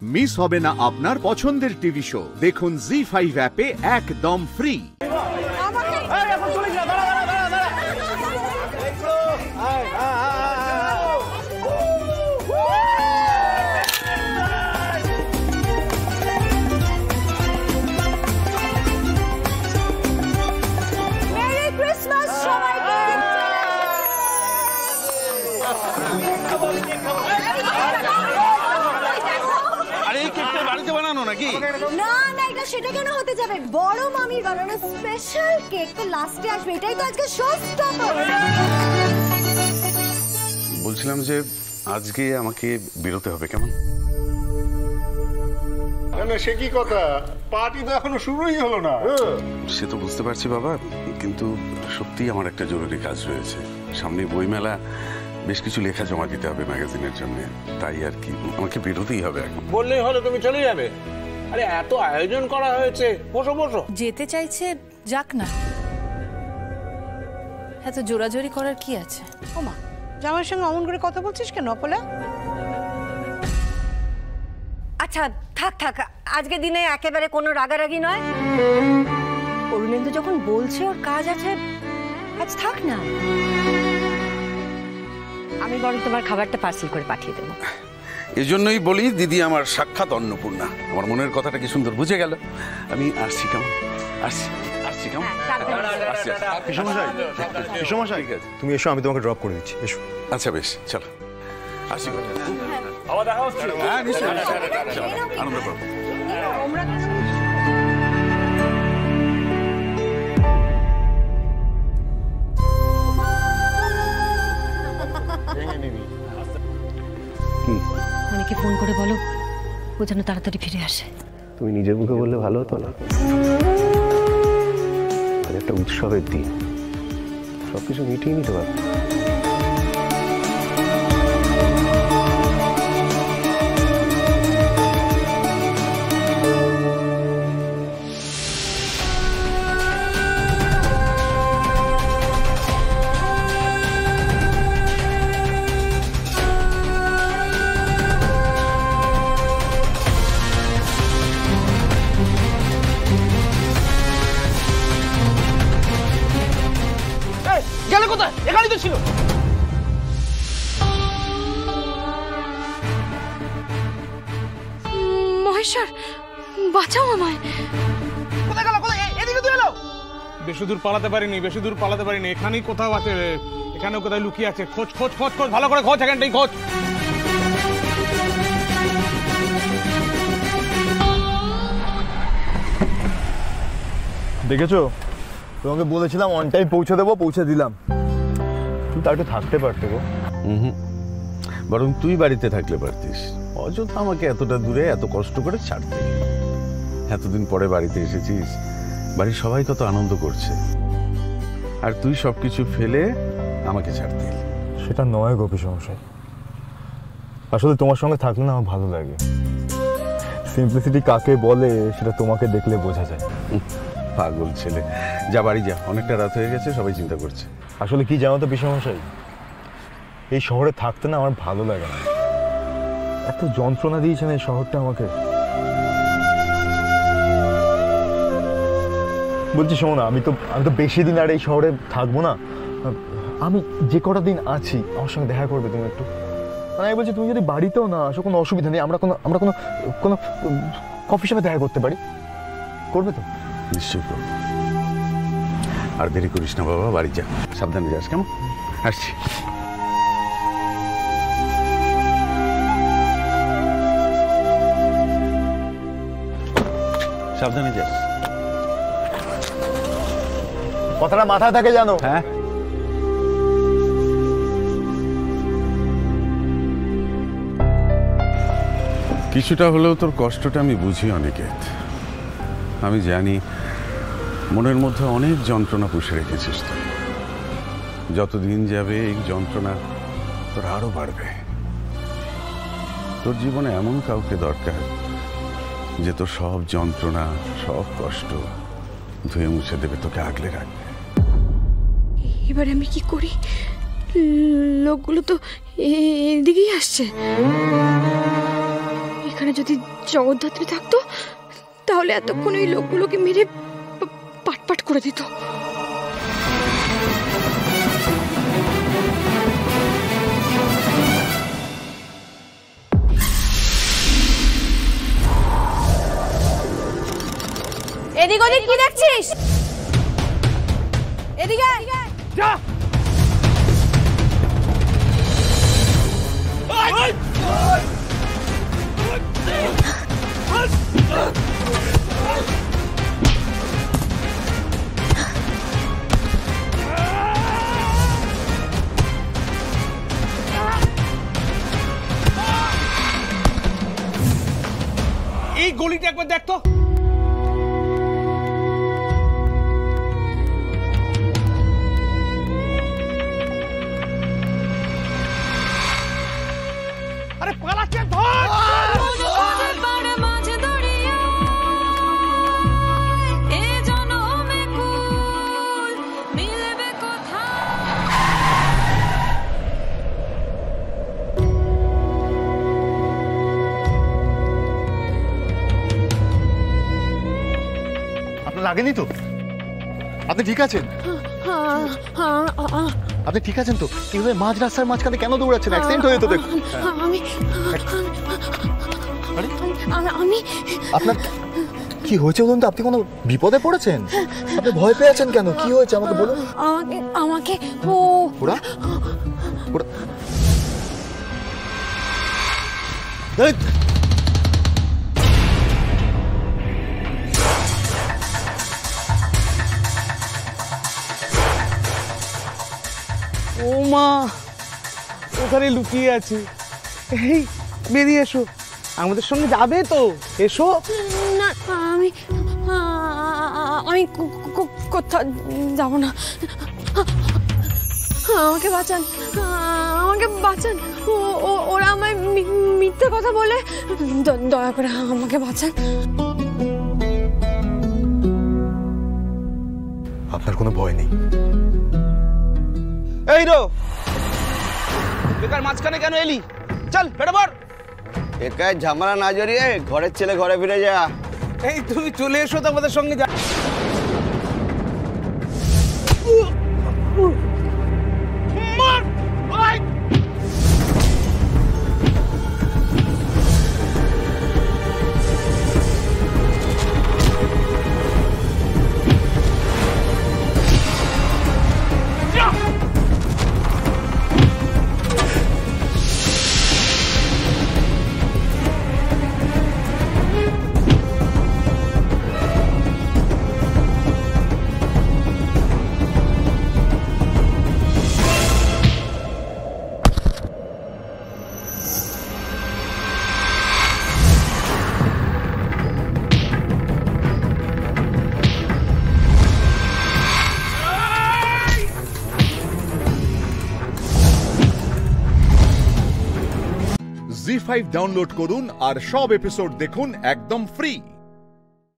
Miss হবে না আপনার পছন্দের টিভি শো। দেখুন জি5 অ্যাপে একদম ফ্রি। মেরি ক্রিসমাস সবাইকে। আরে এই কেকটা বাড়িতে বানানো নাকি? না না, এটা সেটা কেন হতে যাবে? বড় মামির বানানো স্পেশাল কেক তো লাস্টে আসবে, এটাই তো আজকে শো স্টপার। বলছিলাম যে আজকে আমাকে বেরোতে হবে, কেমন? না সে কি কথা, পার্টি তো এখনো শুরুই হলো না। সে তো বুঝতে পারছি বাবা, কিন্তু সত্যিই আমার একটা জরুরি কাজ রয়েছে। সামনে বইমেলা, বেশ কিছু লেখা জমা দিতে হবে ম্যাগাজিনের জন্য, তাই আর কি আমাকে বেরোতেই হবে এখন। বললেই হলো তুমি চলে যাবে? আরে এত আয়োজন করা হয়েছে, বসো বসো। যেতে চাইছে যাক না, এত জোরাজোরি করার কি আছে? ওমা, জামাইয়ের সঙ্গে অমন করে কথা বলছিস কেন অপলা? আচ্ছা থাক থাক, আজকে দিনে একেবারে কোনো রাগারাগি নয়। অরুণেন্দু যখন বলছে ওর কাজ আছে, আজ থাক না। আমি বরং তোমার খাবারটা পার্সেল করে পাঠিয়ে দেবো। এজন্যই বলি দিদি আমার সাক্ষাৎ অন্নপূর্ণা। আমার মনের কথাটা কি সুন্দর বুঝে গেল। আমি আসছি, কেমন? আসছি কেমন? পিসমশাই তুমি এসো, আমি তোমাকে ড্রপ করে দিচ্ছি, এসো। আচ্ছা বেশ, চলো আসি। দেখা হচ্ছে। হ্যাঁ নিশ্চয়ই, আনন্দ করবো। অনেকে ফোন করে বলো ও যেন তাড়াতাড়ি ফিরে আসে। তুমি নিজের মুখে বললে ভালো হতো না? একটা উৎসবের দিন, সবকিছু মিটিয়ে নিতে পারো। গেলে কোথায়? এখানেই তো ছিল। মহেশ্বর, বাঁচাও আমায়। কোথায় গেল? কোথায়? এদিকে তো এলো। বেশি দূর পালাতে পারিনি, এখানেই কোথাও আছে। এখানেও কোথায় লুকিয়ে আছে। খোঁজ খোঁজ খোঁজ খোঁজ, ভালো করে খোঁজ, এখানটাই খোঁজ। দেখেছো, তোমাকে বলেছিলাম অন টাইম পৌঁছে দেবো, পৌঁছে দিলাম। তুমি তার একটু থাকতে পারতে গো। বরং তুই বাড়িতে থাকলে পারতিস, অযথা আমাকে এতটা দূরে এত কষ্ট করে ছাড়তে। এতদিন পরে বাড়িতে এসেছিস, বাড়ির সবাই কত আনন্দ করছে, আর তুই সবকিছু ফেলে আমাকে ছাড়তে। সেটা নয় গো পিসমশাই, আসলে তোমার সঙ্গে থাকলে না আমার ভালো লাগে। সিম্পলিসিটি কাকে বলে সেটা তোমাকে দেখলে বোঝা যায়। পাগল ছেলে, যা বাড়ি যা, অনেকটা রাত হয়ে গেছে, সবাই চিন্তা করছে। আসলে কি জানো তো পিসমশাই, এই শহরে থাকতে না আমার ভালো লাগে না। এত যন্ত্রণা দিয়েছেন এই শহরটা আমাকে। বলছি শোনো না, আমি তো বেশি দিন আর এই শহরে থাকবো না। আমি যে কটা দিন আছি আমার সঙ্গে দেখা করবে তুমি একটু। মানে আমি বলছি তুমি যদি বাড়িতেও না আসো কোনো অসুবিধা নেই, আমরা কোনো কফি শপে দেখা করতে পারি, করবে তো? নিশ্চয়ই করবো। আর দেরি করিস না বাবা, বাড়ি যা, সাবধানে যাস, কেমন? আসছি। সাবধানে যাস। কথাটা মাথায় থাকে জানো? হ্যাঁ। কিছুটা হলেও তোর কষ্টটা আমি বুঝি অনিকেত। আমি জানি মনের মধ্যে অনেক যন্ত্রণা পুষে রেখেছিস তুই। যতদিন যাবে এই যন্ত্রণা তোর আরো বাড়বে। তোর জীবনে এমন কাউকে দরকার যে তোর সব যন্ত্রণা, সব কষ্ট ধুয়ে মুছে দেবে, তোকে আগলে রাখবে। এবার আমি কি করি? লোকগুলো তো এদিকেই আসছে। এখানে যদি জগদ্ধাত্রী থাকতো তাহলে এতক্ষণ ওই লোকগুলোকে মেরে পাটপাট করে দিত। এদিক ওদিক কি দেখছিস? এদিকে যা। এই গলিটা একবার দেখ তো। আরে পালাচ্ছে, ধর। আপনার লাগেনি তো? আপনি ঠিক আছেন? আপনি ঠিক আছেন তো? কিভাবে মাঝ রাস্তার মাঝখানে কেন দৌড়াচ্ছেন? অ্যাক্সিডেন্ট হয়ে তো দেখুন। আমি আপনার কি হয়েছে বলুন তো? আপনি কোনো বিপদে পড়েছেন? আপনি ভয় পেয়ে আছেন কেন? কি হয়েছে আমাকে বলুন। আমাকে ওরা ওরা ও মা, ওখানে লুকিয়ে আছে। এই বেরিয়ে এসো, আমাদের সঙ্গে যাবে তো? এসো। না, আমি কোথাও যাব না। আমাকে বাঁচান, আমাকে বাঁচান। ওরা আমায় মিথ্যে কথা বলে। দয়া করে আমাকে বাঁচান। আপনার কোনো ভয় নেই। এই রো, বেকার মাঝখানে কেন এলি? চল বেড়ে পড়। একাই ঝামেলা না জড়িয়ে ঘরের ছেলে ঘরে ফিরে যা। এই তুমি চলে এসো তো আমাদের সঙ্গে। যা। জি5 ডাউনলোড করুন আর সব এপিসোড দেখুন একদম ফ্রি।